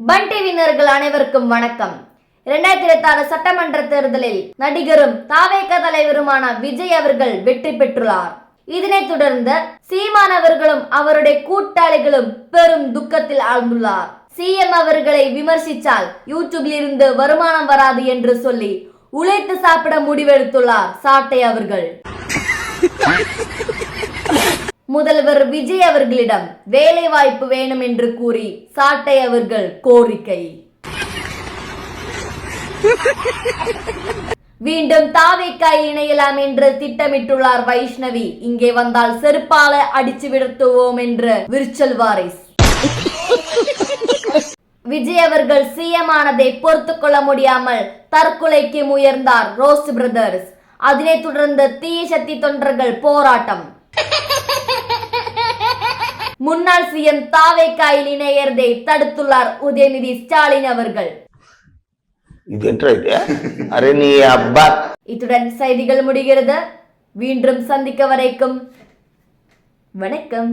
பன் டிவியினர்கள் அனைவருக்கும் வணக்கம். 2026 சட்டமன்ற தேர்தலில் நடிகரும் தாவேக தலைவருமான விஜய் அவர்கள் வெற்றி பெற்றுள்ளார். இதனைத் தொடர்ந்து சீமான் அவர்களும் அவருடைய கூட்டாளிகளும் பெரும் துக்கத்தில் ஆழ்ந்துள்ளார். சிஎம் அவர்களை விமர்சித்தால் யூடியூபில் இருந்து வருமானம் வராது என்று சொல்லி உழைத்து சாப்பிட முடிவெடுத்துள்ளார் சாட்டை அவர்கள். முதல்வர் விஜய் அவர்களிடம் வேலை வாய்ப்பு வேணும் என்று கூறி சாட்டை அவர்கள் கோரிக்கை. மீண்டும் தாவேக்காய் இணையலாம் என்று திட்டமிட்டுள்ளார் வைஷ்ணவி. இங்கே வந்தால் செருப்பால அடிச்சு விடுத்துவோம் என்று விர்ச்சுவல் வாரிஸ். விஜய் அவர்கள் சிஎம் ஆனதை பொறுத்து கொள்ள முடியாமல் தற்கொலைக்கு முயன்றார் ரோஸ் பிரதர்ஸ். அதனைத் தொடர்ந்து தீய சக்தி தொண்டர்கள் போராட்டம். முன்னாள் சிஎம் தாவேக்காயில் இணையர்தை தடுத்துள்ளார் உதயநிதி ஸ்டாலின் அவர்கள். இத்துடன் செய்திகள் முடிகிறது. மீண்டும் சந்திக்க வரைக்கும் வணக்கம்.